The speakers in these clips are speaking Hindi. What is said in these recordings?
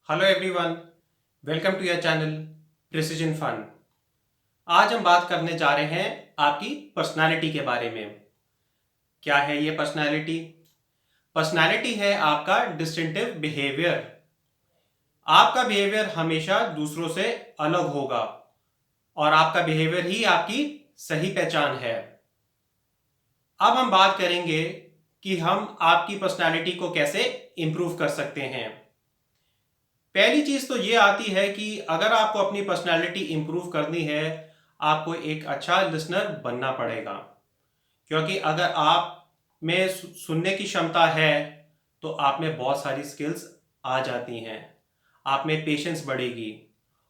Hello everyone, welcome to your channel precision fun. आज हम बात करने जा रहे हैं आपकी पर्सनालिटी के बारे में। क्या है ये पर्सनालिटी? पर्सनालिटी है आपका डिस्टिंक्टिव बिहेवियर। आपका बिहेवियर हमेशा दूसरों से अलग होगा और आपका बिहेवियर ही आपकी सही पहचान है। अब हम बात करेंगे कि हम आपकी पर्सनालिटी को कैसे इंप्रूव कर सकते हैं। पहली चीज तो ये आती है कि अगर आपको अपनी पर्सनालिटी इंप्रूव करनी है, आपको एक अच्छा लिसनर बनना पड़ेगा। क्योंकि अगर आप में सुनने की क्षमता है तो आप में बहुत सारी स्किल्स आ जाती हैं। आप में पेशेंस बढ़ेगी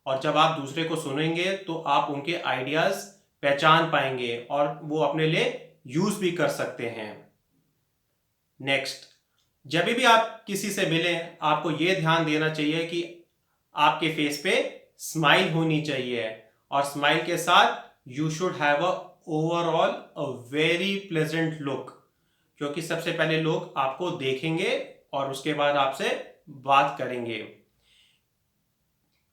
और जब आप दूसरे को सुनेंगे तो आप उनके आइडियाज पहचान पाएंगे और वो अपने लिए यूज भी कर सकते हैं। नेक्स्ट, जब भी आप किसी से मिलें, आपको यह ध्यान देना चाहिए कि आपके फेस पे स्माइल होनी चाहिए और स्माइल के साथ you should have a overall a very pleasant look. क्योंकि सबसे पहले लोग आपको देखेंगे और उसके बाद आपसे बात करेंगे।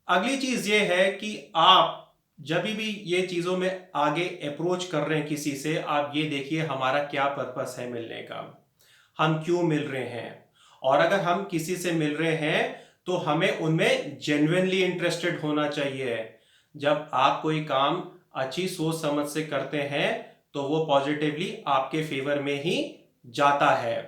अगली चीज ये है कि आप जब भी ये चीजों में आगे अप्रोच कर रहे हैं किसी से, आप ये देखिए हमारा क्या पर्पस है मिलने का, हम क्यों मिल रहे हैं। और अगर हम किसी से मिल रहे हैं तो हमें उनमें जेन्युइनली इंटरेस्टेड होना चाहिए। जब आप कोई काम अच्छी सोच समझ से करते हैं तो वो पॉजिटिवली आपके फेवर में ही जाता है।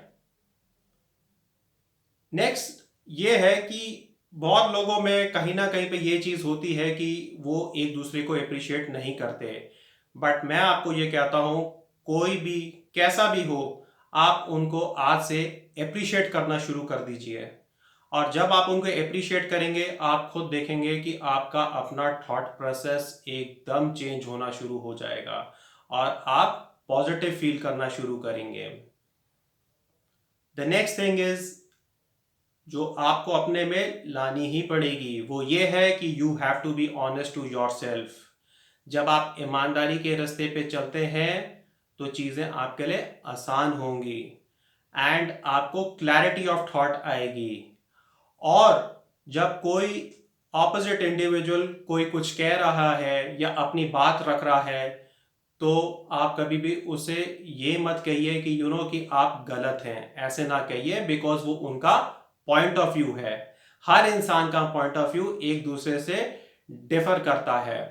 नेक्स्ट ये है कि बहुत लोगों में कहीं ना कहीं पे ये चीज होती है कि वो एक दूसरे को अप्रिशिएट नहीं करते। बट मैं आपको ये कहता हूं, कोई भी कैसा भी हो, आप उनको आज से अप्रिशिएट करना शुरू कर दीजिए। और जब आप उनको अप्रिशिएट करेंगे, आप खुद देखेंगे कि आपका अपना थॉट प्रोसेस एकदम चेंज होना शुरू हो जाएगा और आप पॉजिटिव फील करना शुरू करेंगे। द नेक्स्ट थिंग इज जो आपको अपने में लानी ही पड़ेगी, वो ये है कि you have to be honest to yourself. जब आप ईमानदारी के रास्ते पे चलते हैं तो चीज़ें आपके लिए आसान होंगी एंड आपको क्लैरिटी ऑफ थॉट आएगी। और जब कोई ऑपोजिट इंडिविजुअल कोई कुछ कह रहा है या अपनी बात रख रहा है, तो आप कभी भी उसे ये मत कहिए कि कि आप गलत हैं। ऐसे ना कहिए, बिकॉज वो उनका पॉइंट ऑफ व्यू है। हर इंसान का पॉइंट ऑफ व्यू एक दूसरे से डिफर करता है।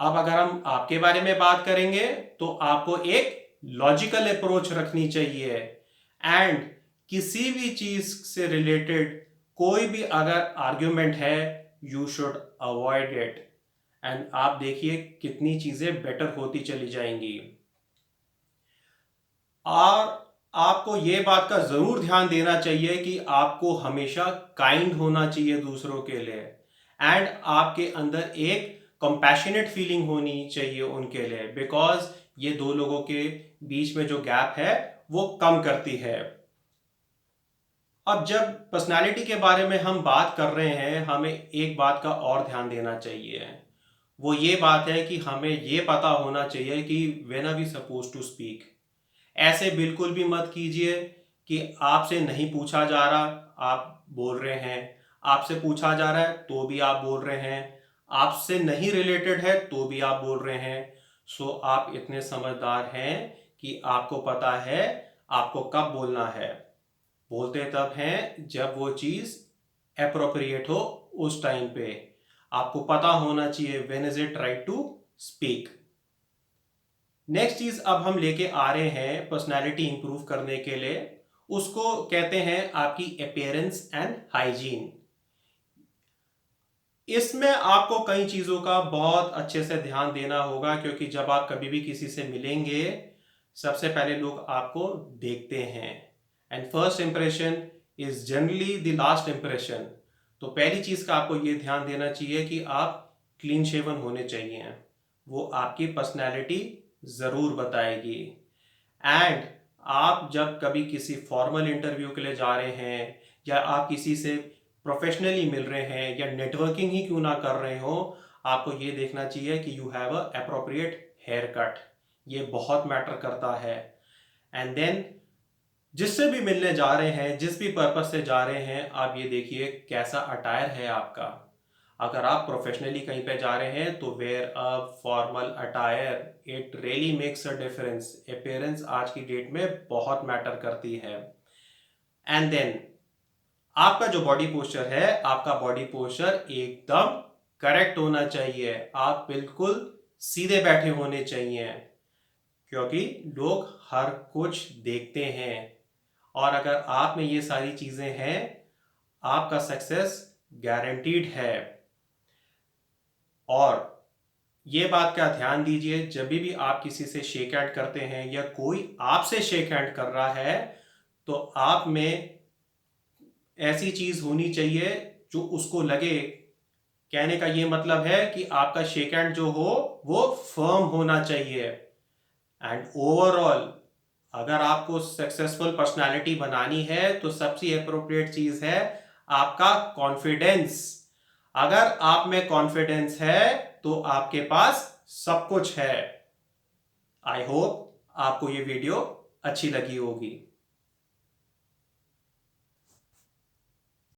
अब अगर हम आपके बारे में बात करेंगे तो आपको एक लॉजिकल अप्रोच रखनी चाहिए एंड किसी भी चीज से रिलेटेड कोई भी अगर आर्ग्यूमेंट है, you should avoid it and आप देखिए कितनी चीजें बेटर होती चली जाएंगी। और आपको ये बात का जरूर ध्यान देना चाहिए कि आपको हमेशा काइंड होना चाहिए दूसरों के लिए एंड आपके अंदर एक कंपैशनेट फीलिंग होनी चाहिए उनके लिए, बिकॉज ये दो लोगों के बीच में जो गैप है वो कम करती है। अब जब पर्सनालिटी के बारे में हम बात कर रहे हैं, हमें एक बात का और ध्यान देना चाहिए। वो ये बात है कि हमें ये पता होना चाहिए कि when are we suppose to speak. ऐसे बिल्कुल भी मत कीजिए कि आपसे नहीं पूछा जा रहा आप बोल रहे हैं, आपसे पूछा जा रहा है तो भी आप बोल रहे हैं, आपसे नहीं रिलेटेड है तो भी आप बोल रहे हैं। सो आप इतने समझदार हैं कि आपको पता है आपको कब बोलना है। बोलते तब हैं जब वो चीज अप्रोप्रिएट हो, उस टाइम पे आपको पता होना चाहिए when is it right to speak. Next चीज अब हम लेके आ रहे हैं पर्सनालिटी इंप्रूव करने के लिए, उसको कहते हैं आपकी अपीयरेंस एंड हाइजीन। इसमें आपको कई चीजों का बहुत अच्छे से ध्यान देना होगा, क्योंकि जब आप कभी भी किसी से मिलेंगे, सबसे पहले लोग आपको देखते हैं and first impression is generally the last impression. तो पहली चीज का आपको यह ध्यान देना चाहिए कि आप क्लीन शेवन होने चाहिए। वो आपकी पर्सनैलिटी जरूर बताएगी। एंड आप जब कभी किसी फॉर्मल इंटरव्यू के लिए जा रहे हैं या आप किसी से प्रोफेशनली मिल रहे हैं या नेटवर्किंग ही क्यों ना कर रहे हो, आपको ये देखना चाहिए कि you have a appropriate hair cut. ये बहुत मैटर करता है। एंड देन जिससे भी मिलने जा रहे हैं, जिस भी पर्पस से जा रहे हैं, आप ये देखिए कैसा अटायर है आपका। अगर आप प्रोफेशनली कहीं पे जा रहे हैं तो wear a formal attire, it really makes a difference. Appearance आज की डेट में बहुत मैटर करती है। एंड देन आपका जो बॉडी पोस्चर है, आपका बॉडी पोस्चर एकदम करेक्ट होना चाहिए। आप बिल्कुल सीधे बैठे होने चाहिए, क्योंकि लोग हर कुछ देखते हैं। और अगर आप में ये सारी चीजें हैं, आपका सक्सेस गारंटीड है। और ये बात का ध्यान दीजिए, जब भी आप किसी से शेक हैंड करते हैं या कोई आपसे शेक हैंड कर रहा है, तो आप में ऐसी चीज होनी चाहिए जो उसको लगे। कहने का ये मतलब है कि आपका शेक हैंड जो हो वो फर्म होना चाहिए। एंड ओवरऑल अगर आपको सक्सेसफुल पर्सनालिटी बनानी है तो सबसे अप्रोप्रिएट चीज है आपका कॉन्फिडेंस। अगर आप में कॉन्फिडेंस है तो आपके पास सब कुछ है। आई होप आपको ये वीडियो अच्छी लगी होगी।